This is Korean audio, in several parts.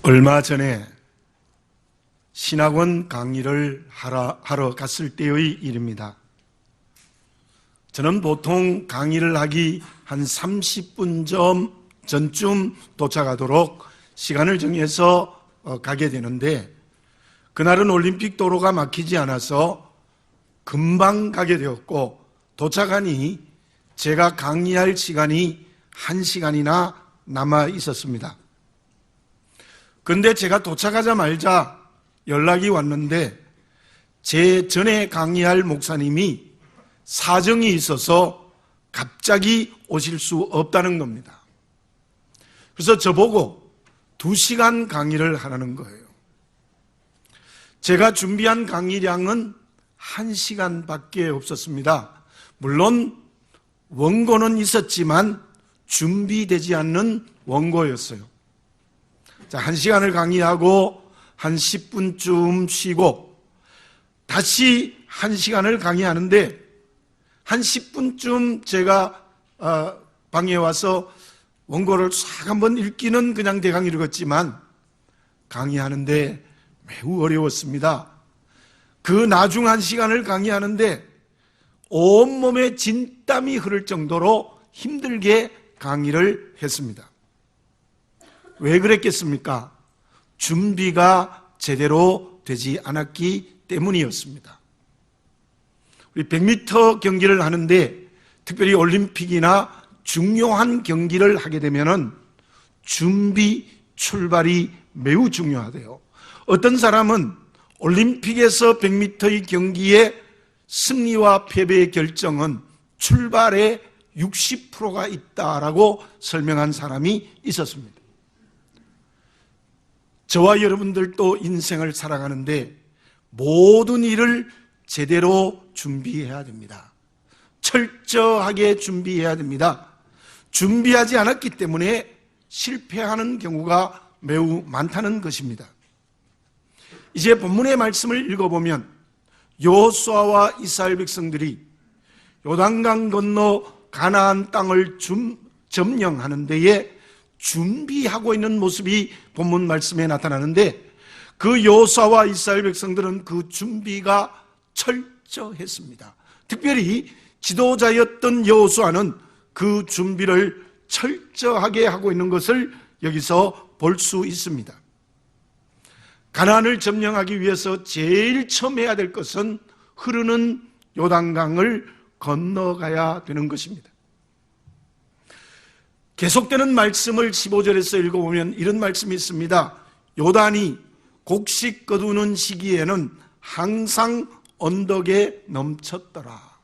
얼마 전에 신학원 강의를 하러 갔을 때의 일입니다. 저는 보통 강의를 하기 한 30분 전쯤 도착하도록 시간을 정해서 가게 되는데, 그날은 올림픽 도로가 막히지 않아서 금방 가게 되었고, 도착하니 제가 강의할 시간이 1시간이나 남아 있었습니다. 그런데 제가 도착하자마자 연락이 왔는데, 제 전에 강의할 목사님이 사정이 있어서 갑자기 오실 수 없다는 겁니다. 그래서 저보고 2시간 강의를 하라는 거예요. 제가 준비한 강의량은 1시간밖에 없었습니다. 물론 원고는 있었지만 준비되지 않는 원고였어요. 자, 1시간을 강의하고 한 10분쯤 쉬고 다시 1시간을 강의하는데, 한 10분쯤 제가 방에 와서 원고를 싹 한번 읽기는 그냥 대강 읽었지만 강의하는데 매우 어려웠습니다. 그 나중 1시간을 강의하는데 온몸에 진땀이 흐를 정도로 힘들게 강의를 했습니다. 왜 그랬겠습니까? 준비가 제대로 되지 않았기 때문이었습니다. 우리 100m 경기를 하는데, 특별히 올림픽이나 중요한 경기를 하게 되면은 준비, 출발이 매우 중요하대요. 어떤 사람은 올림픽에서 100m의 경기의 승리와 패배의 결정은 출발에 60%가 있다라고 설명한 사람이 있었습니다. 저와 여러분들도 인생을 살아가는데 모든 일을 제대로 준비해야 됩니다. 철저하게 준비해야 됩니다. 준비하지 않았기 때문에 실패하는 경우가 매우 많다는 것입니다. 이제 본문의 말씀을 읽어보면 여호수아와 이스라엘 백성들이 요단강 건너 가나안 땅을 점령하는 데에 준비하고 있는 모습이 본문 말씀에 나타나는데, 그 여호수아와 이스라엘 백성들은 그 준비가 철저했습니다. 특별히 지도자였던 여호수아는 그 준비를 철저하게 하고 있는 것을 여기서 볼 수 있습니다. 가나안을 점령하기 위해서 제일 처음 해야 될 것은 흐르는 요단강을 건너가야 되는 것입니다. 계속되는 말씀을 15절에서 읽어보면 이런 말씀이 있습니다. 요단이 곡식 거두는 시기에는 항상 언덕에 넘쳤더라.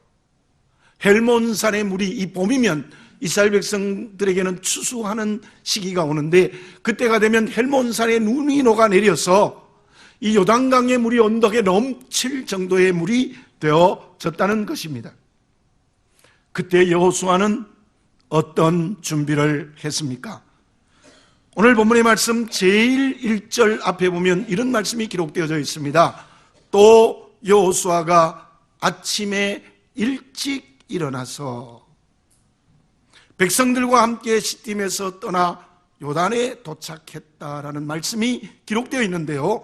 헬몬산의 물이, 이 봄이면 이스라엘 백성들에게는 추수하는 시기가 오는데, 그때가 되면 헬몬산의 눈이 녹아내려서 이 요단강의 물이 언덕에 넘칠 정도의 물이 되어졌다는 것입니다. 그때 여호수아는 어떤 준비를 했습니까? 오늘 본문의 말씀 제일 1절 앞에 보면 이런 말씀이 기록되어져 있습니다. 또 여호수아가 아침에 일찍 일어나서 백성들과 함께 시딤에서 떠나 요단에 도착했다라는 말씀이 기록되어 있는데요,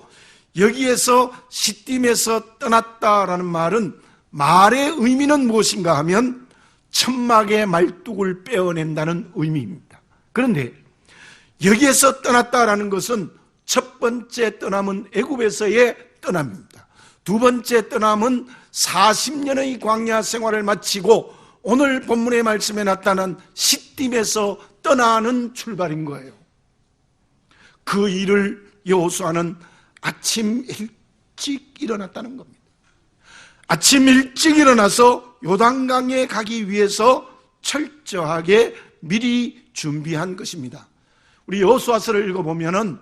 여기에서 시딤에서 떠났다라는 말은, 말의 의미는 무엇인가 하면 천막의 말뚝을 빼어낸다는 의미입니다. 그런데 여기에서 떠났다라는 것은 첫 번째 떠남은 애굽에서의 떠남입니다. 두 번째 떠남은 40년의 광야 생활을 마치고 오늘 본문의 말씀에 나타난 시딤에서 떠나는 출발인 거예요. 그 일을 여호수아는 아침 일찍 일어났다는 겁니다. 아침 일찍 일어나서 요단강에 가기 위해서 철저하게 미리 준비한 것입니다. 우리 여호수아서를 읽어보면은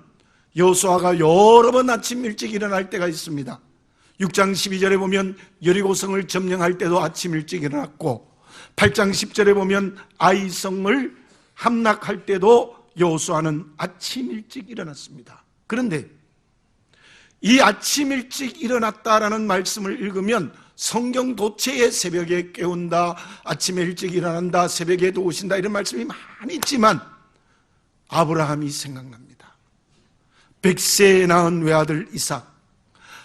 여호수아가 여러 번 아침 일찍 일어날 때가 있습니다. 6장 12절에 보면 여리고성을 점령할 때도 아침 일찍 일어났고, 8장 10절에 보면 아이성을 함락할 때도 여호수아는 아침 일찍 일어났습니다. 그런데 이 아침 일찍 일어났다라는 말씀을 읽으면 성경 도체의 새벽에 깨운다, 아침에 일찍 일어난다, 새벽에도 오신다, 이런 말씀이 많이 있지만 아브라함이 생각납니다. 100세에 낳은 외아들 이삭,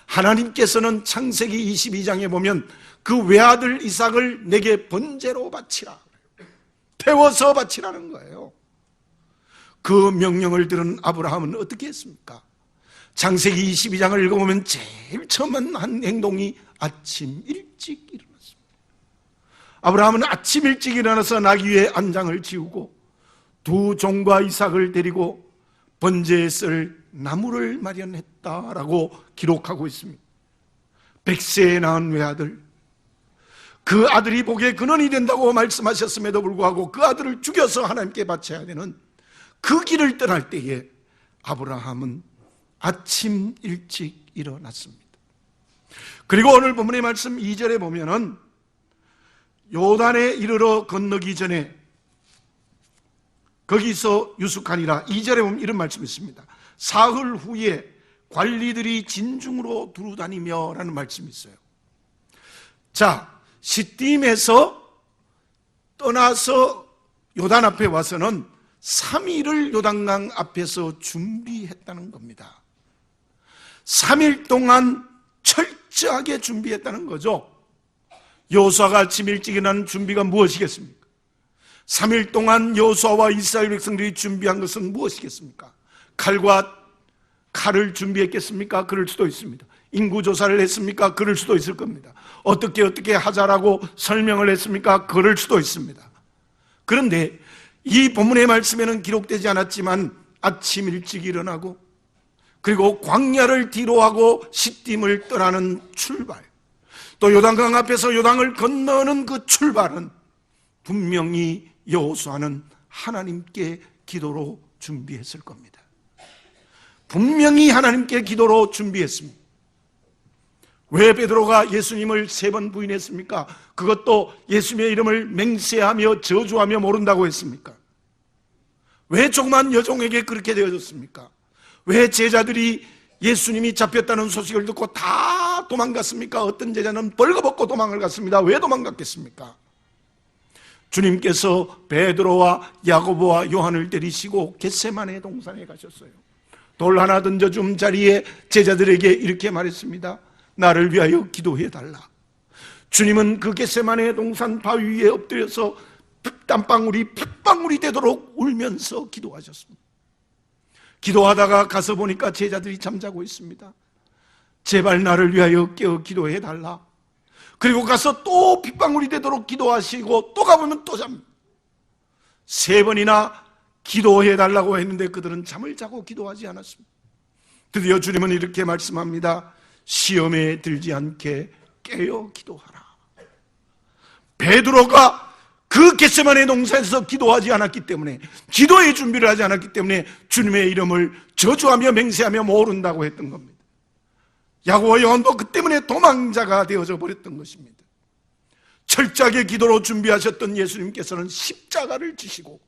하나님께서는 창세기 22장에 보면 그 외아들 이삭을 내게 번제로 바치라, 태워서 바치라는 거예요. 그 명령을 들은 아브라함은 어떻게 했습니까? 창세기 22장을 읽어보면 제일 처음 한 행동이 아침 일찍 일어났습니다. 아브라함은 아침 일찍 일어나서 나귀 위에 안장을 지우고 두 종과 이삭을 데리고 번제에 쓸 나무를 마련했다라고 기록하고 있습니다. 100세에 낳은 외아들, 그 아들이 복의 근원이 된다고 말씀하셨음에도 불구하고 그 아들을 죽여서 하나님께 바쳐야 되는 그 길을 떠날 때에 아브라함은 아침 일찍 일어났습니다. 그리고 오늘 본문의 말씀 2절에 보면은 요단에 이르러 건너기 전에 거기서 유숙하니라. 2절에 보면 이런 말씀이 있습니다. 사흘 후에 관리들이 진중으로 두루다니며 라는 말씀이 있어요. 자, 시딤에서 떠나서 요단 앞에 와서는 3일을 요단강 앞에서 준비했다는 겁니다. 3일 동안 철저하게 준비했다는 거죠. 여호수아가 아침 일찍 일어나는 준비가 무엇이겠습니까? 3일 동안 여호수아와 이스라엘 백성들이 준비한 것은 무엇이겠습니까? 칼을 준비했겠습니까? 그럴 수도 있습니다. 인구조사를 했습니까? 그럴 수도 있을 겁니다. 어떻게 하자라고 설명을 했습니까? 그럴 수도 있습니다. 그런데 이 본문의 말씀에는 기록되지 않았지만 아침 일찍 일어나고 그리고 광야를 뒤로하고 시딤을 떠나는 출발, 또 요단강 앞에서 요단을 건너는 그 출발은 분명히 여호수아는 하나님께 기도로 준비했을 겁니다. 분명히 하나님께 기도로 준비했습니다. 왜 베드로가 예수님을 3번 부인했습니까? 그것도 예수님의 이름을 맹세하며 저주하며 모른다고 했습니까? 왜 조그만 여종에게 그렇게 되어졌습니까? 왜 제자들이 예수님이 잡혔다는 소식을 듣고 다 도망갔습니까? 어떤 제자는 벌거벗고 도망을 갔습니다. 왜 도망갔겠습니까? 주님께서 베드로와 야고보와 요한을 데리시고 겟세마네 동산에 가셨어요. 돌 하나 던져준 자리에 제자들에게 이렇게 말했습니다. 나를 위하여 기도해달라. 주님은 그 겟세마네 동산 바위 위에 엎드려서 땀방울이 핏방울이 되도록 울면서 기도하셨습니다. 기도하다가 가서 보니까 제자들이 잠자고 있습니다. 제발 나를 위하여 깨어 기도해달라. 그리고 가서 또 핏방울이 되도록 기도하시고 또 가보면 또 잠. 3번이나 기도해달라고 했는데 그들은 잠을 자고 기도하지 않았습니다. 드디어 주님은 이렇게 말씀합니다. 시험에 들지 않게 깨어 기도하라. 베드로가 그 겟세마네 동산에서 기도하지 않았기 때문에, 기도의 준비를 하지 않았기 때문에 주님의 이름을 저주하며 맹세하며 모른다고 했던 겁니다. 야고보와 요한도 그 때문에 도망자가 되어져 버렸던 것입니다. 철저하게 기도로 준비하셨던 예수님께서는 십자가를 지시고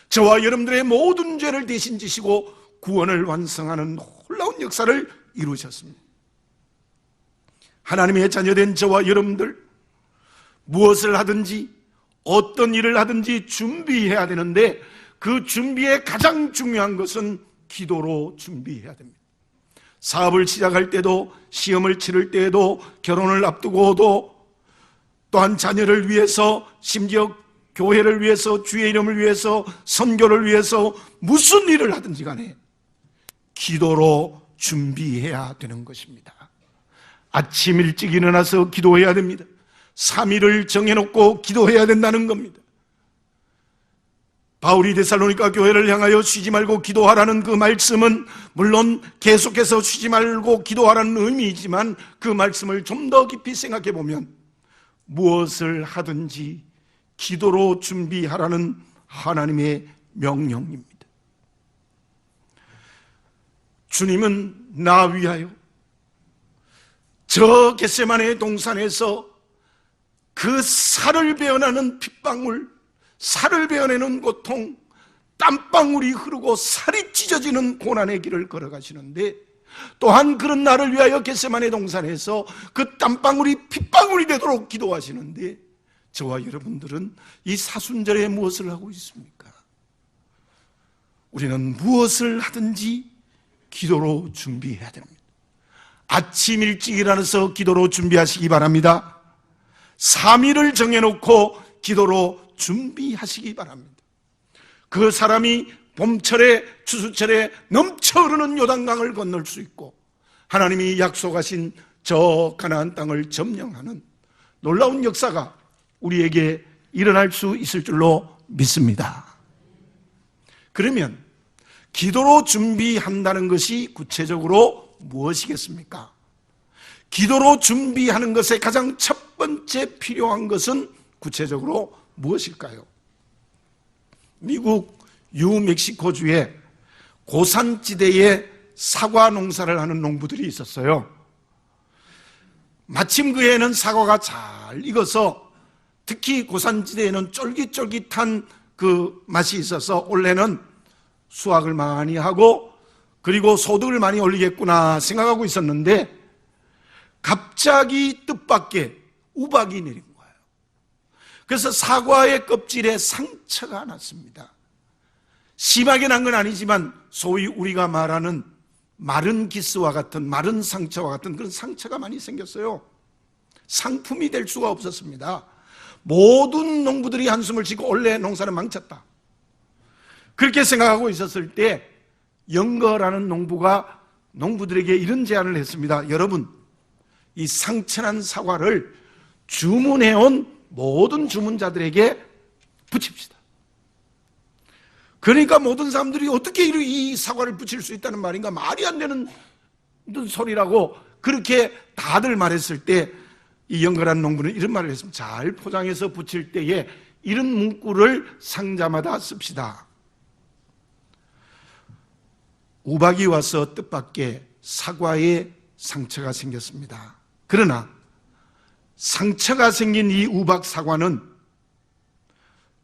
저와 여러분들의 모든 죄를 대신 지시고 구원을 완성하는 놀라운 역사를 이루셨습니다. 하나님의 자녀된 저와 여러분들, 무엇을 하든지 어떤 일을 하든지 준비해야 되는데 그 준비의 가장 중요한 것은 기도로 준비해야 됩니다. 사업을 시작할 때도, 시험을 치를 때에도, 결혼을 앞두고도, 또한 자녀를 위해서, 심지어 교회를 위해서, 주의 이름을 위해서, 선교를 위해서 무슨 일을 하든지 간에 기도로 준비해야 되는 것입니다. 아침 일찍 일어나서 기도해야 됩니다. 3일을 정해놓고 기도해야 된다는 겁니다. 바울이 데살로니가 교회를 향하여 쉬지 말고 기도하라는 그 말씀은 물론 계속해서 쉬지 말고 기도하라는 의미이지만 그 말씀을 좀 더 깊이 생각해 보면 무엇을 하든지 기도로 준비하라는 하나님의 명령입니다. 주님은 나 위하여 저 겟세마네 동산에서 그 살을 베어내는 핏방울, 살을 베어내는 고통, 땀방울이 흐르고 살이 찢어지는 고난의 길을 걸어가시는데, 또한 그런 나를 위하여 겟세마네 동산에서 그 땀방울이 핏방울이 되도록 기도하시는데, 저와 여러분들은 이 사순절에 무엇을 하고 있습니까? 우리는 무엇을 하든지 기도로 준비해야 됩니다. 아침 일찍 일어나서 기도로 준비하시기 바랍니다. 3일을 정해놓고 기도로 준비하시기 바랍니다. 그 사람이 봄철에 추수철에 넘쳐 흐르는 요단강을 건널 수 있고 하나님이 약속하신 저 가나안 땅을 점령하는 놀라운 역사가 우리에게 일어날 수 있을 줄로 믿습니다. 그러면 기도로 준비한다는 것이 구체적으로 무엇이겠습니까? 기도로 준비하는 것의 가장 첫 번째 필요한 것은 구체적으로 무엇일까요? 미국 뉴멕시코주의 고산지대에 사과 농사를 하는 농부들이 있었어요. 마침 그 해에는 사과가 잘 익어서 특히 고산지대에는 쫄깃쫄깃한 그 맛이 있어서 올해는 수확을 많이 하고 그리고 소득을 많이 올리겠구나 생각하고 있었는데 갑자기 뜻밖의 우박이 내린 거예요. 그래서 사과의 껍질에 상처가 났습니다. 심하게 난 건 아니지만 소위 우리가 말하는 마른 기스와 같은 마른 상처와 같은 그런 상처가 많이 생겼어요. 상품이 될 수가 없었습니다. 모든 농부들이 한숨을 쉬고 올해 농사는 망쳤다. 그렇게 생각하고 있었을 때 영거라는 농부가 농부들에게 이런 제안을 했습니다. 여러분, 이 상처난 사과를 주문해온 모든 주문자들에게 붙입시다. 그러니까 모든 사람들이 어떻게 이 사과를 붙일 수 있다는 말인가, 말이 안 되는 소리라고 그렇게 다들 말했을 때 이 영거라는 농부는 이런 말을 했습니다. 잘 포장해서 붙일 때에 이런 문구를 상자마다 씁시다. 우박이 와서 뜻밖의 사과에 상처가 생겼습니다. 그러나 상처가 생긴 이 우박 사과는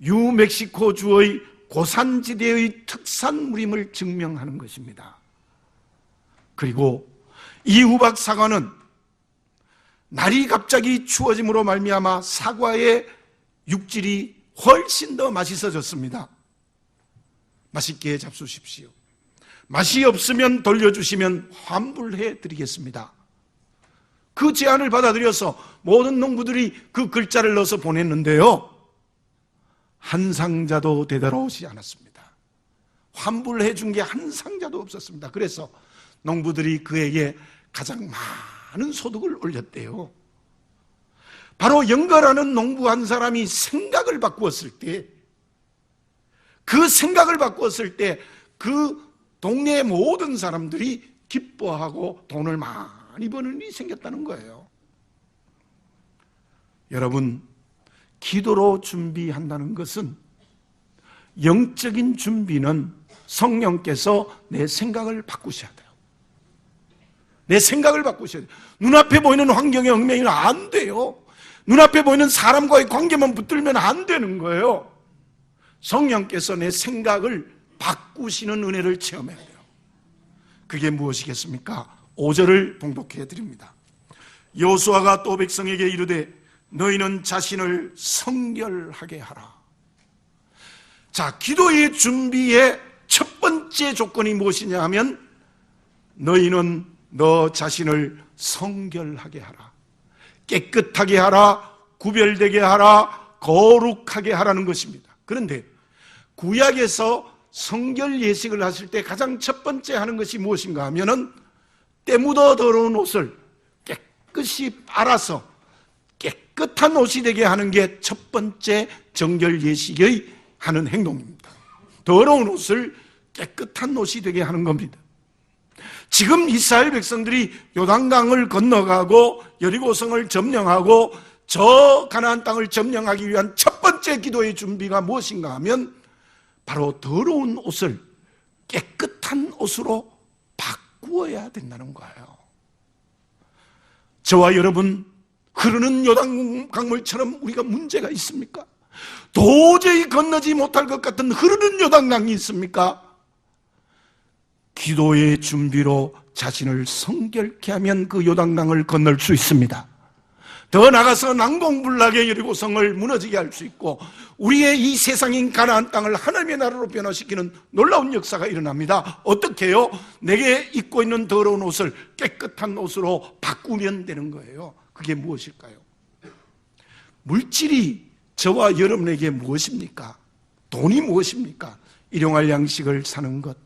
뉴멕시코주의 고산지대의 특산물임을 증명하는 것입니다. 그리고 이 우박 사과는 날이 갑자기 추워짐으로 말미암아 사과의 육질이 훨씬 더 맛있어졌습니다. 맛있게 잡수십시오. 맛이 없으면 돌려주시면 환불해 드리겠습니다. 그 제안을 받아들여서 모든 농부들이 그 글자를 넣어서 보냈는데요, 한 상자도 되돌아오지 않았습니다. 환불해 준 게 한 상자도 없었습니다. 그래서 농부들이 그에게 가장 많은 소득을 올렸대요. 바로 영거라는 농부 한 사람이 생각을 바꾸었을 때, 그 생각을 바꾸었을 때 그 동네의 모든 사람들이 기뻐하고 돈을 많이 버는 일이 생겼다는 거예요. 여러분, 기도로 준비한다는 것은, 영적인 준비는 성령께서 내 생각을 바꾸셔야 돼요. 내 생각을 바꾸셔야 돼요. 눈앞에 보이는 환경에 얽매이면 안 돼요. 눈앞에 보이는 사람과의 관계만 붙들면 안 되는 거예요. 성령께서 내 생각을 바꾸시는 은혜를 체험해야 돼요. 그게 무엇이겠습니까? 5절을 봉독해 드립니다. 여호수아가 또 백성에게 이르되 너희는 자신을 성결하게 하라. 자, 기도의 준비의 첫 번째 조건이 무엇이냐 하면 너희는 너 자신을 성결하게 하라. 깨끗하게 하라. 구별되게 하라. 거룩하게 하라는 것입니다. 그런데 구약에서 성결 예식을 하실 때 가장 첫 번째 하는 것이 무엇인가 하면은 때 묻어 더러운 옷을 깨끗이 빨아서 깨끗한 옷이 되게 하는 게 첫 번째 정결 예식의 하는 행동입니다. 더러운 옷을 깨끗한 옷이 되게 하는 겁니다. 지금 이스라엘 백성들이 요단강을 건너가고 여리고성을 점령하고 저 가나안 땅을 점령하기 위한 첫 번째 기도의 준비가 무엇인가 하면 바로 더러운 옷을 깨끗한 옷으로 바꾸어야 된다는 거예요. 저와 여러분, 흐르는 요단강물처럼 우리가 문제가 있습니까? 도저히 건너지 못할 것 같은 흐르는 요단강이 있습니까? 기도의 준비로 자신을 성결케 하면 그 요단강을 건널 수 있습니다. 더 나가서 난공불락의 여리고성을 무너지게 할 수 있고 우리의 이 세상인 가나안 땅을 하나님의 나라로 변화시키는 놀라운 역사가 일어납니다. 어떻게 해요? 내게 입고 있는 더러운 옷을 깨끗한 옷으로 바꾸면 되는 거예요. 그게 무엇일까요? 물질이 저와 여러분에게 무엇입니까? 돈이 무엇입니까? 일용할 양식을 사는 것,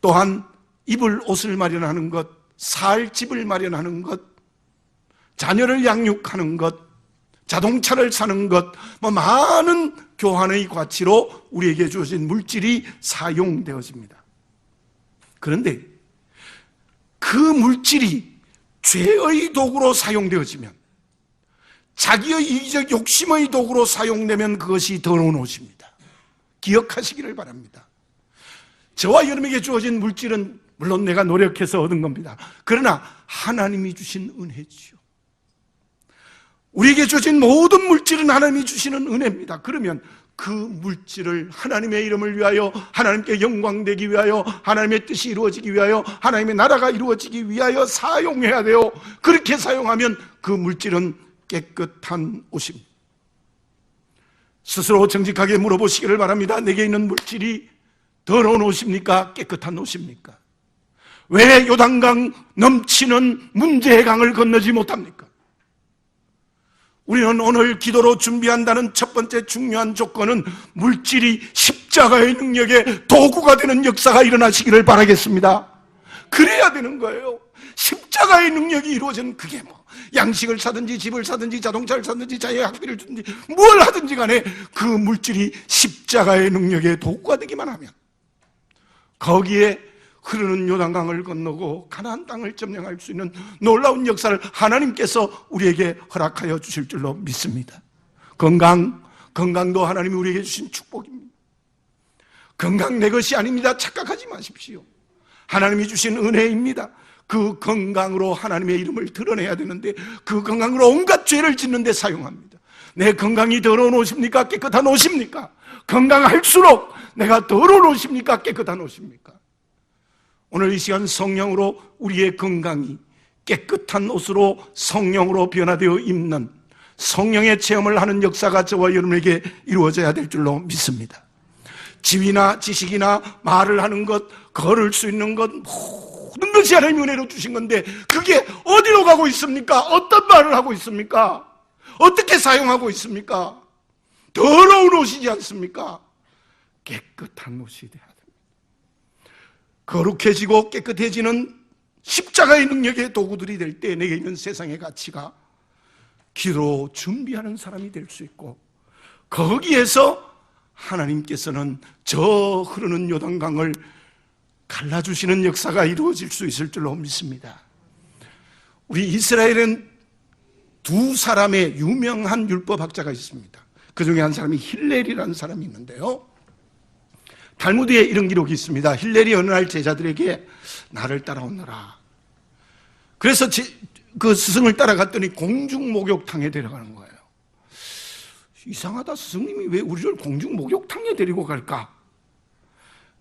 또한 입을 옷을 마련하는 것, 살 집을 마련하는 것, 자녀를 양육하는 것, 자동차를 사는 것, 많은 교환의 가치로 우리에게 주어진 물질이 사용되어집니다. 그런데 그 물질이 죄의 도구로 사용되어지면, 자기의 이기적 욕심의 도구로 사용되면 그것이 더러운 옷입니다. 기억하시기를 바랍니다. 저와 여러분에게 주어진 물질은 물론 내가 노력해서 얻은 겁니다. 그러나 하나님이 주신 은혜지요. 우리에게 주어진 모든 물질은 하나님이 주시는 은혜입니다. 그러면 그 물질을 하나님의 이름을 위하여, 하나님께 영광되기 위하여, 하나님의 뜻이 이루어지기 위하여, 하나님의 나라가 이루어지기 위하여 사용해야 돼요. 그렇게 사용하면 그 물질은 깨끗한 옷입니다. 스스로 정직하게 물어보시기를 바랍니다. 내게 있는 물질이 더러운 옷입니까? 깨끗한 옷입니까? 왜 요단강 넘치는 문제의 강을 건너지 못합니까? 우리는 오늘 기도로 준비한다는 첫 번째 중요한 조건은 물질이 십자가의 능력의 도구가 되는 역사가 일어나시기를 바라겠습니다. 그래야 되는 거예요. 십자가의 능력이 이루어진, 그게 양식을 사든지 집을 사든지 자동차를 사든지 자녀의 학비를 주든지 뭘 하든지 간에 그 물질이 십자가의 능력의 도구가 되기만 하면 거기에 흐르는 요단강을 건너고 가나안 땅을 점령할 수 있는 놀라운 역사를 하나님께서 우리에게 허락하여 주실 줄로 믿습니다. 건강도 하나님이 우리에게 주신 축복입니다. 건강 내 것이 아닙니다. 착각하지 마십시오. 하나님이 주신 은혜입니다. 그 건강으로 하나님의 이름을 드러내야 되는데 그 건강으로 온갖 죄를 짓는 데 사용합니다. 내 건강이 더러운 옷입니까? 깨끗한 옷입니까? 건강할수록 내가 더러운 옷입니까? 깨끗한 옷입니까? 오늘 이 시간 성령으로 우리의 건강이 깨끗한 옷으로 성령으로 변화되어 입는 성령의 체험을 하는 역사가 저와 여러분에게 이루어져야 될 줄로 믿습니다. 지위나 지식이나 말을 하는 것, 걸을 수 있는 것, 모든 것이 하나님의 은혜로 주신 건데 그게 어디로 가고 있습니까? 어떤 말을 하고 있습니까? 어떻게 사용하고 있습니까? 더러운 옷이지 않습니까? 깨끗한 옷이 돼야 됩니다. 거룩해지고 깨끗해지는 십자가의 능력의 도구들이 될 때 내게 있는 세상의 가치가 기도로 준비하는 사람이 될 수 있고 거기에서 하나님께서는 저 흐르는 요단강을 갈라주시는 역사가 이루어질 수 있을 줄로 믿습니다. 우리 이스라엘은 두 사람의 유명한 율법학자가 있습니다. 그 중에 한 사람이 힐렐이라는 사람이 있는데요, 달무드에 이런 기록이 있습니다. 힐렐이 어느 날 제자들에게 나를 따라오너라. 그래서 그 스승을 따라갔더니 공중 목욕탕에 데려가는 거예요. 이상하다, 스승님이 왜 우리를 공중 목욕탕에 데리고 갈까?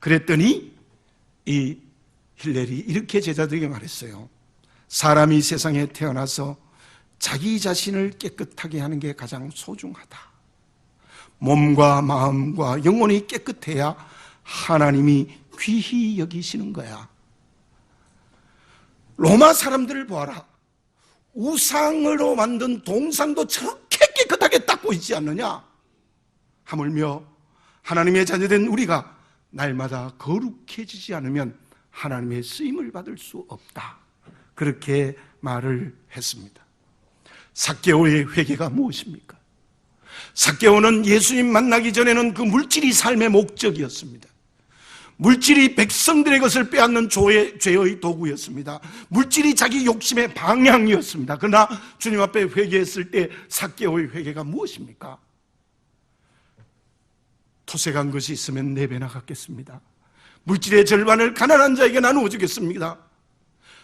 그랬더니 이 힐렐이 이렇게 제자들에게 말했어요. 사람이 세상에 태어나서 자기 자신을 깨끗하게 하는 게 가장 소중하다. 몸과 마음과 영혼이 깨끗해야 하나님이 귀히 여기시는 거야. 로마 사람들을 보아라. 우상으로 만든 동상도 저렇게 깨끗하게 닦고 있지 않느냐? 하물며 하나님의 자녀된 우리가 날마다 거룩해지지 않으면 하나님의 쓰임을 받을 수 없다. 그렇게 말을 했습니다. 삭개오의 회개가 무엇입니까? 삭개오는 예수님 만나기 전에는 그 물질이 삶의 목적이었습니다. 물질이 백성들의 것을 빼앗는 죄의 도구였습니다. 물질이 자기 욕심의 방향이었습니다. 그러나 주님 앞에 회개했을 때 삭개오의 회개가 무엇입니까? 토색한 것이 있으면 4배나 갚겠습니다. 물질의 절반을 가난한 자에게 나누어 주겠습니다.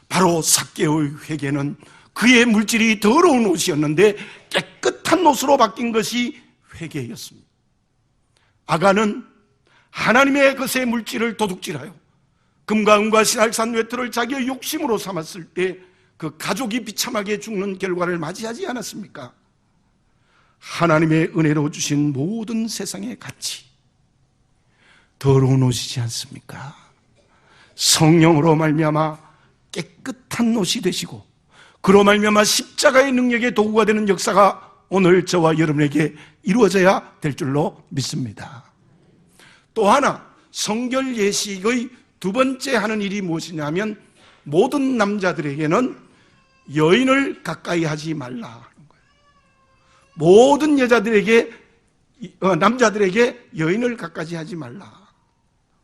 바로 삭개오의 회개는 그의 물질이 더러운 옷이었는데 깨끗한 옷으로 바뀐 것이 회개였습니다. 아간은 하나님의 것의 물질을 도둑질하여 금과 은과 신할산 외투를 자기의 욕심으로 삼았을 때 그 가족이 비참하게 죽는 결과를 맞이하지 않았습니까? 하나님의 은혜로 주신 모든 세상의 가치, 더러운 옷이지 않습니까? 성령으로 말미암아 깨끗한 옷이 되시고 그로 말미암아 십자가의 능력의 도구가 되는 역사가 오늘 저와 여러분에게 이루어져야 될 줄로 믿습니다. 또 하나, 성결 예식의 두 번째 하는 일이 무엇이냐면 모든 남자들에게는 여인을 가까이 하지 말라 하는 거예요. 모든 남자들에게 여인을 가까이 하지 말라.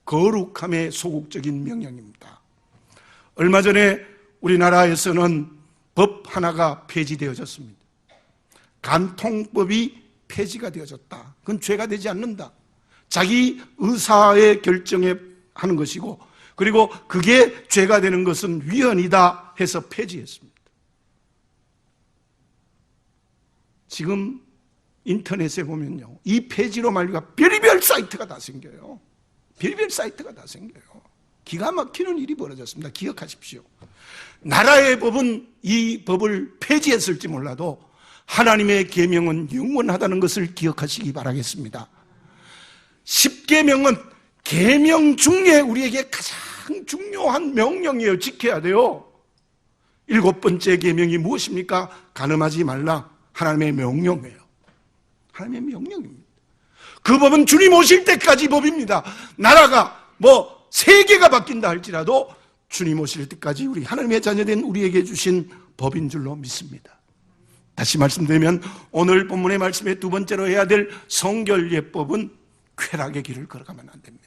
거룩함의 소극적인 명령입니다. 얼마 전에 우리나라에서는 법 하나가 폐지되어졌습니다. 간통법이 폐지가 되어졌다. 그건 죄가 되지 않는다. 자기 의사의 결정에 하는 것이고, 그리고 그게 죄가 되는 것은 위헌이다 해서 폐지했습니다. 지금 인터넷에 보면요, 이 폐지로 말미암아 별의별 사이트가 다 생겨요. 별의별 사이트가 다 생겨요. 기가 막히는 일이 벌어졌습니다. 기억하십시오. 나라의 법은 이 법을 폐지했을지 몰라도 하나님의 계명은 영원하다는 것을 기억하시기 바라겠습니다. 10계명은 계명 중에 우리에게 가장 중요한 명령이에요. 지켜야 돼요. 7번째 계명이 무엇입니까? 간음하지 말라. 하나님의 명령이에요. 하나님의 명령입니다. 그 법은 주님 오실 때까지 법입니다. 나라가 세계가 바뀐다 할지라도 주님 오실 때까지 우리 하나님의 자녀된 우리에게 주신 법인 줄로 믿습니다. 다시 말씀드리면 오늘 본문의 말씀의 두 번째로 해야 될 성결예법은 쾌락의 길을 걸어가면 안 됩니다.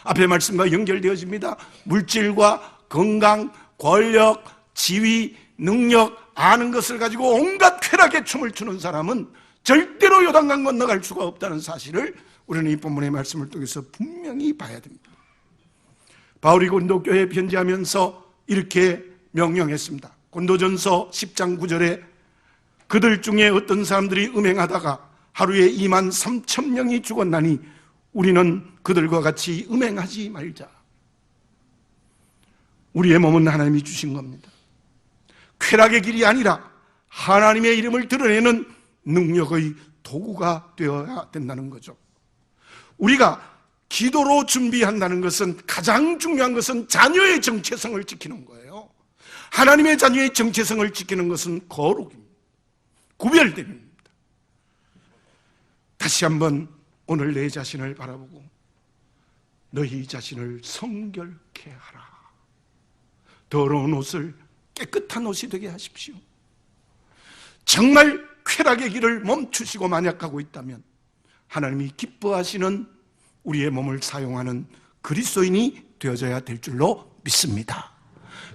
앞의 말씀과 연결되어집니다. 물질과 건강, 권력, 지위, 능력, 아는 것을 가지고 온갖 쾌락의 춤을 추는 사람은 절대로 요단강 건너갈 수가 없다는 사실을 우리는 이 본문의 말씀을 통해서 분명히 봐야 됩니다. 바울이 고린도교회에 편지하면서 이렇게 명령했습니다. 고린도전서 10장 9절에 그들 중에 어떤 사람들이 음행하다가 하루에 2만 3천 명이 죽었나니 우리는 그들과 같이 음행하지 말자. 우리의 몸은 하나님이 주신 겁니다. 쾌락의 길이 아니라 하나님의 이름을 드러내는 능력의 도구가 되어야 된다는 거죠. 우리가 기도로 준비한다는 것은 가장 중요한 것은 자녀의 정체성을 지키는 거예요. 하나님의 자녀의 정체성을 지키는 것은 거룩입니다. 구별됨입니다. 다시 한번 오늘 내 자신을 바라보고 너희 자신을 성결케 하라. 더러운 옷을 깨끗한 옷이 되게 하십시오. 정말 쾌락의 길을 멈추시고 만약 가고 있다면 하나님이 기뻐하시는 우리의 몸을 사용하는 그리스도인이 되어져야 될 줄로 믿습니다.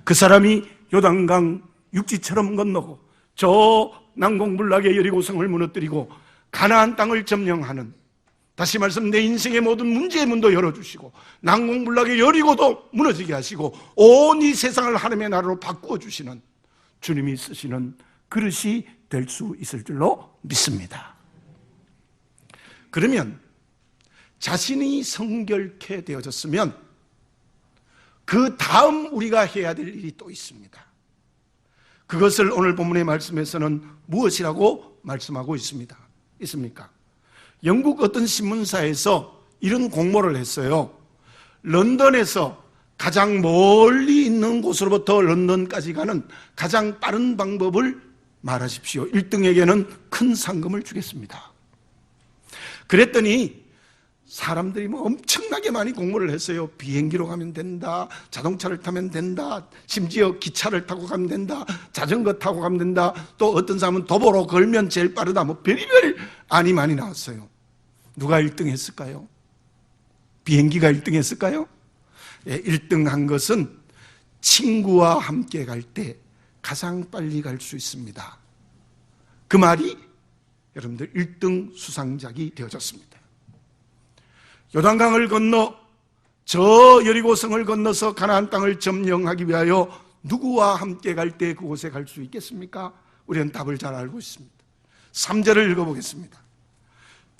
그 사람이 요단강 육지처럼 건너고 저 난공불락의 여리고성을 무너뜨리고 가나안 땅을 점령하는, 다시 말씀 내 인생의 모든 문제의 문도 열어주시고 난공불락의 여리고도 무너지게 하시고 온 이 세상을 하나님의 나라로 바꾸어 주시는 주님이 쓰시는 그릇이 될 수 있을 줄로 믿습니다. 그러면 자신이 성결케 되어졌으면 그 다음 우리가 해야 될 일이 또 있습니다. 그것을 오늘 본문의 말씀에서는 무엇이라고 말씀하고 있습니까? 영국 어떤 신문사에서 이런 공모를 했어요. 런던에서 가장 멀리 있는 곳으로부터 런던까지 가는 가장 빠른 방법을 말하십시오. 1등에게는 큰 상금을 주겠습니다. 그랬더니 사람들이 엄청나게 많이 공모를 했어요. 비행기로 가면 된다, 자동차를 타면 된다, 심지어 기차를 타고 가면 된다, 자전거 타고 가면 된다, 또 어떤 사람은 도보로 걸면 제일 빠르다, 별의별 안이 많이 나왔어요. 누가 1등 했을까요? 비행기가 1등 했을까요? 1등 한 것은 친구와 함께 갈 때 가장 빨리 갈 수 있습니다. 그 말이 여러분들 1등 수상작이 되어졌습니다. 요단강을 건너 저 여리고성을 건너서 가나안 땅을 점령하기 위하여 누구와 함께 갈 때 그곳에 갈 수 있겠습니까? 우리는 답을 잘 알고 있습니다. 3절을 읽어보겠습니다.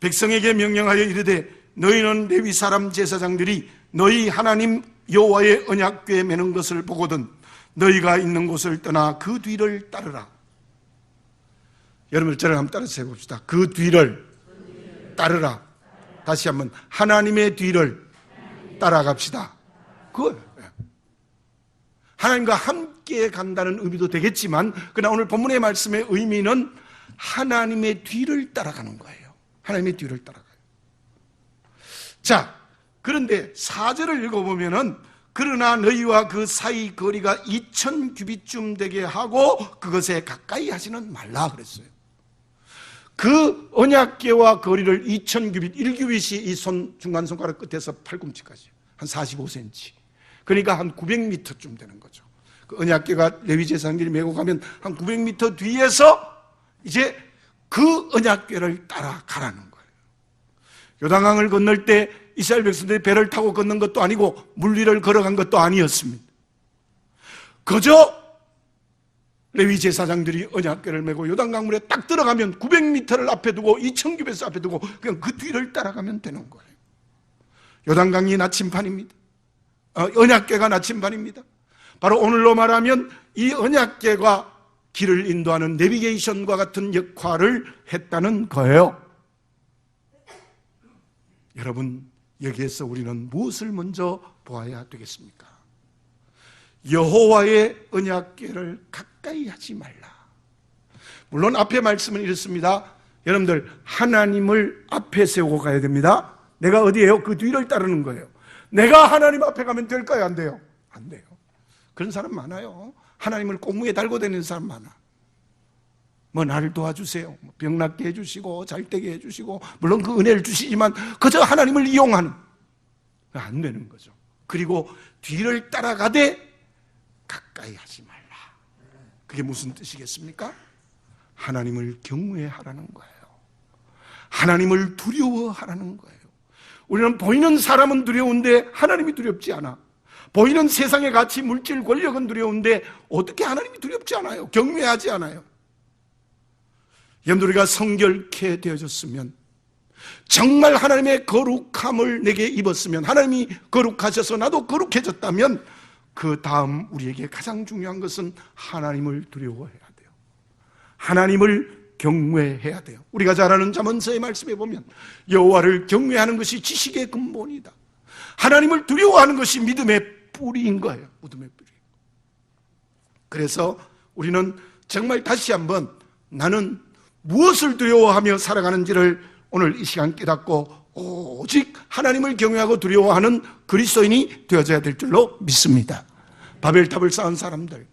백성에게 명령하여 이르되 너희는 레위 사람 제사장들이 너희 하나님 여호와의 언약궤에 매는 것을 보거든 너희가 있는 곳을 떠나 그 뒤를 따르라. 여러분 저를 한번 따라서 해봅시다. 그 뒤를 따르라. 다시 한번 하나님의 뒤를 따라갑시다. 그거예요. 하나님과 함께 간다는 의미도 되겠지만, 그러나 오늘 본문의 말씀의 의미는 하나님의 뒤를 따라가는 거예요. 하나님의 뒤를 따라가요. 자, 그런데 4절을 읽어보면은 그러나 너희와 그 사이 거리가 2000규빗쯤 되게 하고 그것에 가까이 하지는 말라 그랬어요. 그 언약궤와 거리를 2000규빗, 1규빗이 이 중간 손가락 끝에서 팔꿈치까지 한 45cm, 그러니까 한 900m쯤 되는 거죠. 그 언약궤가 레위 제사장들이 메고 가면 한 900m 뒤에서 이제 그 언약궤를 따라가라는 거예요. 요단강을 건널 때 이스라엘 백성들이 배를 타고 건넌 것도 아니고 물 위를 걸어간 것도 아니었습니다. 그저 레위 제사장들이 언약궤를 메고 요단강물에 딱 들어가면 900m를 앞에 두고 2000규빗을 앞에 두고 그냥 그 뒤를 따라가면 되는 거예요. 요단강이 나침반입니다. 언약궤가 나침반입니다. 바로 오늘로 말하면 이 언약궤가 길을 인도하는 내비게이션과 같은 역할을 했다는 거예요. 여러분, 여기에서 우리는 무엇을 먼저 보아야 되겠습니까? 여호와의 언약궤를 가까이 하지 말라. 물론 앞에 말씀은 이렇습니다. 여러분들, 하나님을 앞에 세우고 가야 됩니다. 내가 어디에요? 그 뒤를 따르는 거예요. 내가 하나님 앞에 가면 될까요? 안 돼요? 안 돼요. 그런 사람 많아요. 하나님을 꽁무에 달고 다니는 사람 많아. 뭐 나를 도와주세요, 병 낫게 해주시고 잘 되게 해주시고, 물론 그 은혜를 주시지만 그저 하나님을 이용하는, 안 되는 거죠. 그리고 뒤를 따라가되 가까이 하지 말라. 그게 무슨 뜻이겠습니까? 하나님을 경외하라는 거예요. 하나님을 두려워하라는 거예요. 우리는 보이는 사람은 두려운데 하나님이 두렵지 않아. 보이는 세상의 가치, 물질, 권력은 두려운데 어떻게 하나님이 두렵지 않아요? 경외하지 않아요. 여러분, 우리가 성결케 되어졌으면, 정말 하나님의 거룩함을 내게 입었으면, 하나님이 거룩하셔서 나도 거룩해졌다면, 그 다음 우리에게 가장 중요한 것은 하나님을 두려워해야 돼요. 하나님을 경외해야 돼요. 우리가 잘 아는 잠언서의 말씀에 보면 여호와를 경외하는 것이 지식의 근본이다. 하나님을 두려워하는 것이 믿음의 뿌리인 거예요. 믿음의 뿌리. 그래서 우리는 정말 다시 한번 나는 무엇을 두려워하며 살아가는지를 오늘 이 시간 깨닫고 오직 하나님을 경외하고 두려워하는 그리스도인이 되어져야 될 줄로 믿습니다. 바벨탑을 쌓은 사람들,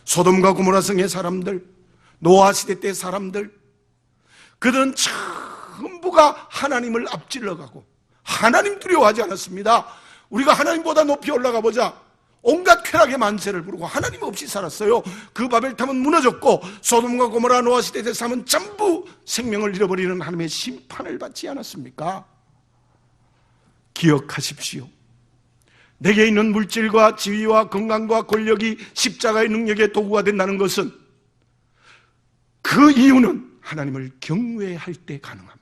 소돔과 고모라 성의 사람들, 노아 시대 때 사람들, 그들은 전부가 하나님을 앞질러가고 하나님 두려워하지 않았습니다. 우리가 하나님보다 높이 올라가 보자, 온갖 쾌락의 만세를 부르고 하나님 없이 살았어요. 그 바벨탑은 무너졌고 소돔과 고모라 노아 시대 때 사람은 전부 생명을 잃어버리는 하나님의 심판을 받지 않았습니까? 기억하십시오. 내게 있는 물질과 지위와 건강과 권력이 십자가의 능력의 도구가 된다는 것은, 그 이유는 하나님을 경외할 때 가능합니다.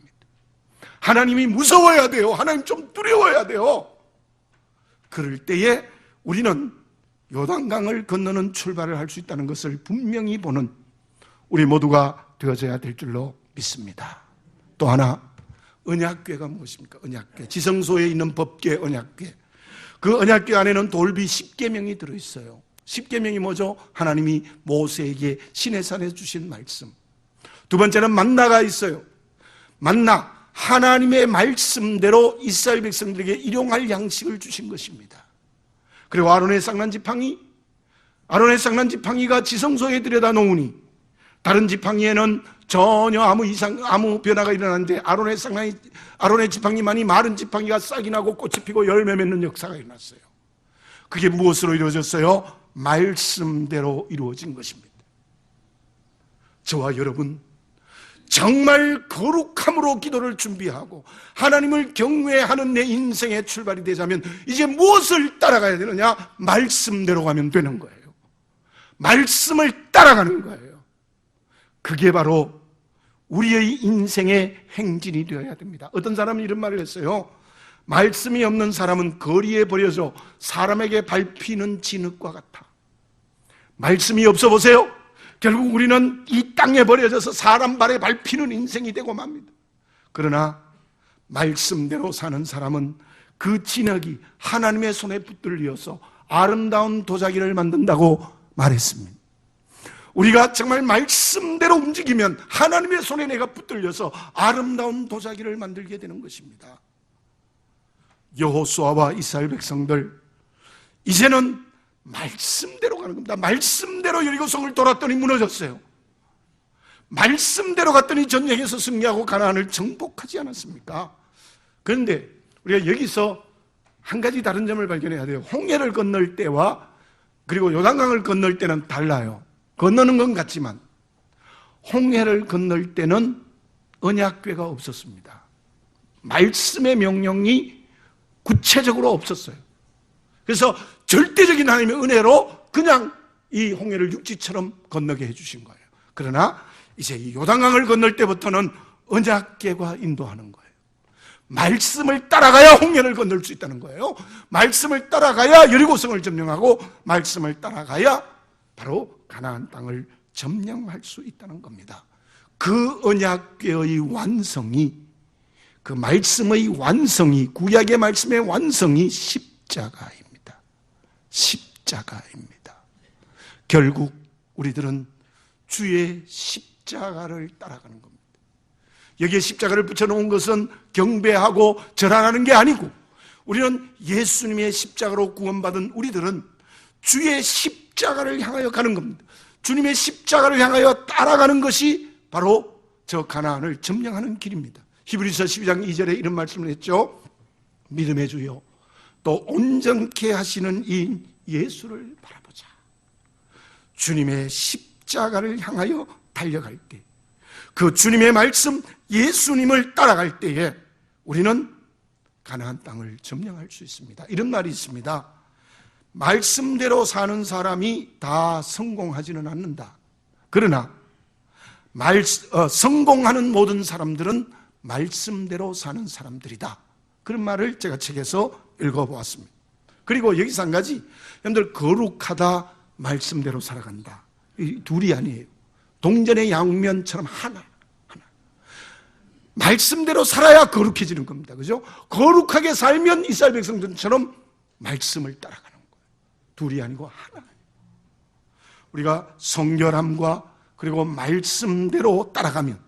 하나님이 무서워야 돼요. 하나님 좀 두려워야 돼요. 그럴 때에 우리는 요단강을 건너는 출발을 할 수 있다는 것을 분명히 보는 우리 모두가 되어져야 될 줄로 믿습니다. 또 하나, 언약궤가 무엇입니까? 언약궤, 지성소에 있는 법궤 언약궤. 그 언약궤 안에는 돌비 10계명이 들어있어요. 10계명이 뭐죠? 하나님이 모세에게 시내산에 주신 말씀. 두 번째는 만나가 있어요. 만나, 하나님의 말씀대로 이스라엘 백성들에게 일용할 양식을 주신 것입니다. 그리고 아론의 쌍난 지팡이가 지성소에 들여다 놓으니 다른 지팡이에는 전혀 아무 변화가 일어났는데 아론의 지팡이만이 마른 지팡이가 싹이 나고 꽃이 피고 열매 맺는 역사가 일어났어요. 그게 무엇으로 이루어졌어요? 말씀대로 이루어진 것입니다. 저와 여러분, 정말 거룩함으로 기도를 준비하고 하나님을 경외하는 내 인생의 출발이 되자면 이제 무엇을 따라가야 되느냐? 말씀대로 가면 되는 거예요. 말씀을 따라가는 거예요. 그게 바로 우리의 인생의 행진이 되어야 됩니다. 어떤 사람은 이런 말을 했어요. 말씀이 없는 사람은 거리에 버려져 사람에게 밟히는 진흙과 같아. 말씀이 없어 보세요. 결국 우리는 이 땅에 버려져서 사람 발에 밟히는 인생이 되고 맙니다. 그러나 말씀대로 사는 사람은 그 진흙이 하나님의 손에 붙들려서 아름다운 도자기를 만든다고 말했습니다. 우리가 정말 말씀대로 움직이면 하나님의 손에 내가 붙들려서 아름다운 도자기를 만들게 되는 것입니다. 여호수아와 이스라엘 백성들, 이제는 말씀대로 가는 겁니다. 말씀대로 여리고성을 돌았더니 무너졌어요. 말씀대로 갔더니 전쟁에서 승리하고 가나안을 정복하지 않았습니까? 그런데 우리가 여기서 한 가지 다른 점을 발견해야 돼요. 홍해를 건널 때와 그리고 요단강을 건널 때는 달라요. 건너는 건 같지만 홍해를 건널 때는 언약궤가 없었습니다. 말씀의 명령이 구체적으로 없었어요. 그래서 절대적인 하나님의 은혜로 그냥 이 홍해를 육지처럼 건너게 해주신 거예요. 그러나 이제 이 요단강을 건널 때부터는 언약궤가 인도하는 거예요. 말씀을 따라가야 홍해를 건널 수 있다는 거예요. 말씀을 따라가야 여리고성을 점령하고 말씀을 따라가야 바로 가나안 땅을 점령할 수 있다는 겁니다. 그 언약궤의 완성이, 그 말씀의 완성이, 구약의 말씀의 완성이 십자가입니다. 십자가입니다. 결국 우리들은 주의 십자가를 따라가는 겁니다. 여기에 십자가를 붙여놓은 것은 경배하고 절하는 게 아니고, 우리는 예수님의 십자가로 구원받은 우리들은 주의 십자가를 향하여 가는 겁니다. 주님의 십자가를 향하여 따라가는 것이 바로 저 가나안을 점령하는 길입니다. 히브리서 12장 2절에 이런 말씀을 했죠. 믿음의 주요 또 온전케 하시는 이 예수를 바라보자. 주님의 십자가를 향하여 달려갈 때, 그 주님의 말씀 예수님을 따라갈 때에 우리는 가나안 땅을 점령할 수 있습니다. 이런 말이 있습니다. 말씀대로 사는 사람이 다 성공하지는 않는다. 그러나 성공하는 모든 사람들은 말씀대로 사는 사람들이다. 그런 말을 제가 책에서 읽어보았습니다. 그리고 여기서 한 가지, 여러분들 거룩하다, 말씀대로 살아간다, 이 둘이 아니에요. 동전의 양면처럼 하나. 말씀대로 살아야 거룩해지는 겁니다. 그죠? 거룩하게 살면 이스라엘 백성들처럼 말씀을 따라가는 거예요. 둘이 아니고 하나. 우리가 성결함과 그리고 말씀대로 따라가면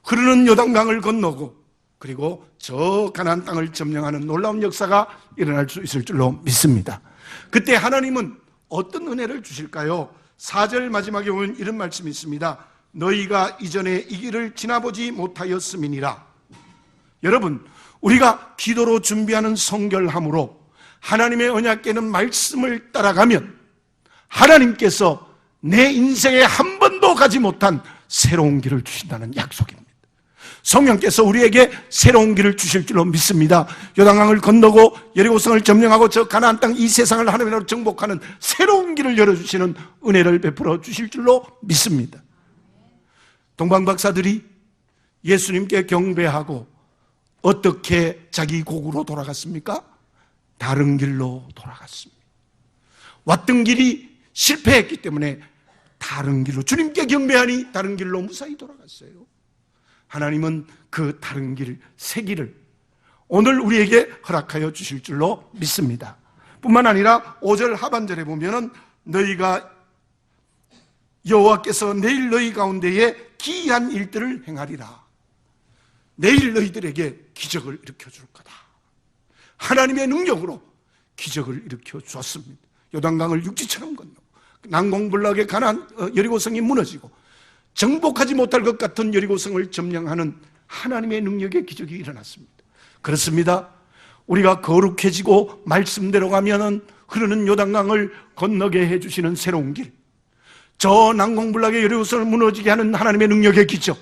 흐르는 요단강을 건너고 그리고 저 가나안 땅을 점령하는 놀라운 역사가 일어날 수 있을 줄로 믿습니다. 그때 하나님은 어떤 은혜를 주실까요? 4절 마지막에 보면 이런 말씀이 있습니다. 너희가 이전에 이 길을 지나보지 못하였음이니라. 여러분, 우리가 기도로 준비하는 성결함으로 하나님의 언약궤는 말씀을 따라가면 하나님께서 내 인생에 한 번도 가지 못한 새로운 길을 주신다는 약속입니다. 성령께서 우리에게 새로운 길을 주실 줄로 믿습니다. 요단강을 건너고 여리고성을 점령하고 저 가나안 땅 이 세상을 하나님 나라로 정복하는 새로운 길을 열어주시는 은혜를 베풀어 주실 줄로 믿습니다. 동방박사들이 예수님께 경배하고 어떻게 자기 고국으로 돌아갔습니까? 다른 길로 돌아갔습니다. 왔던 길이 실패했기 때문에 다른 길로, 주님께 경배하니 다른 길로 무사히 돌아갔어요. 하나님은 그 다른 길, 새 길을 오늘 우리에게 허락하여 주실 줄로 믿습니다. 뿐만 아니라 5절 하반절에 보면은 너희가 여호와께서 내일 너희 가운데에 기이한 일들을 행하리라. 내일 너희들에게 기적을 일으켜 줄 거다. 하나님의 능력으로 기적을 일으켜 주었습니다. 요단강을 육지처럼 건너고 난공불락의 가나안 여리고성이 무너지고 정복하지 못할 것 같은 여리고성을 점령하는 하나님의 능력의 기적이 일어났습니다. 그렇습니다. 우리가 거룩해지고 말씀대로 가면은 흐르는 요단강을 건너게 해주시는 새로운 길, 저 난공불락의 여리고성을 무너지게 하는 하나님의 능력의 기적,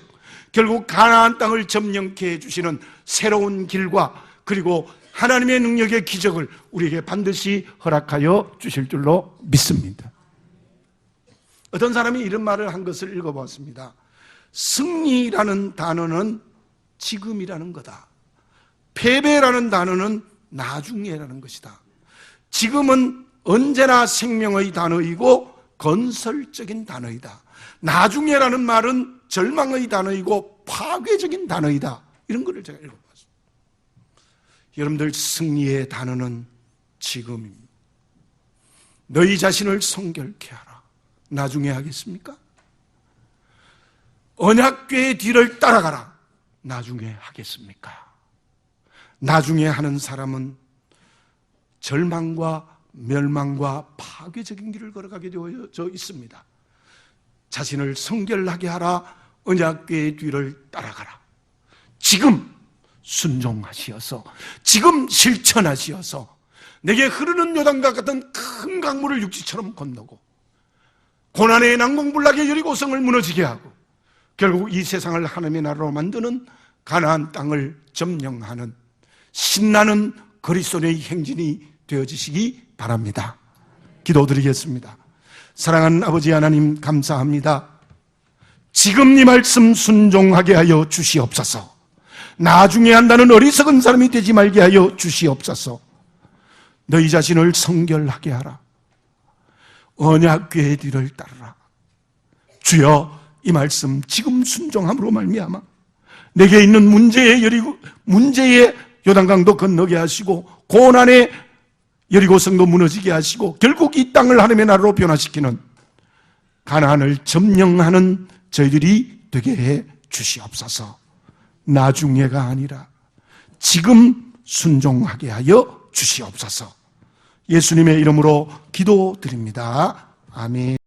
결국 가나안 땅을 점령케 해주시는 새로운 길과 그리고 하나님의 능력의 기적을 우리에게 반드시 허락하여 주실 줄로 믿습니다. 어떤 사람이 이런 말을 한 것을 읽어보았습니다. 승리라는 단어는 지금이라는 거다. 패배라는 단어는 나중에라는 것이다. 지금은 언제나 생명의 단어이고 건설적인 단어이다. 나중에라는 말은 절망의 단어이고 파괴적인 단어이다. 이런 거를 제가 읽어봤습니다. 여러분들, 승리의 단어는 지금입니다. 너희 자신을 성결케 하라. 나중에 하겠습니까? 언약궤의 뒤를 따라가라. 나중에 하겠습니까? 나중에 하는 사람은 절망과 멸망과 파괴적인 길을 걸어가게 되어져 있습니다. 자신을 성결하게 하라. 언약궤의 뒤를 따라가라. 지금 순종하시어서, 지금 실천하시어서 내게 흐르는 요단과 같은 큰 강물을 육지처럼 건너고 고난의 난공불락의 여리고성을 무너지게 하고 결국 이 세상을 하나님의 나라로 만드는 가나안 땅을 점령하는 신나는 그리스도의 행진이 되어지시기 바랍니다. 기도드리겠습니다. 사랑하는 아버지 하나님, 감사합니다. 지금 이 말씀 순종하게 하여 주시옵소서. 나중에 한다는 어리석은 사람이 되지 말게 하여 주시옵소서. 너희 자신을 성결하게 하라. 언약궤의 뒤를 따르라. 주여, 이 말씀 지금 순종함으로 말미암아 내게 있는 문제의 요단강도 건너게 하시고 고난의 여리고성도 무너지게 하시고 결국 이 땅을 하나님의 나라로 변화시키는 가나안을 점령하는 저희들이 되게 해 주시옵소서. 나중에가 아니라 지금 순종하게 하여 주시옵소서. 예수님의 이름으로 기도드립니다. 아멘.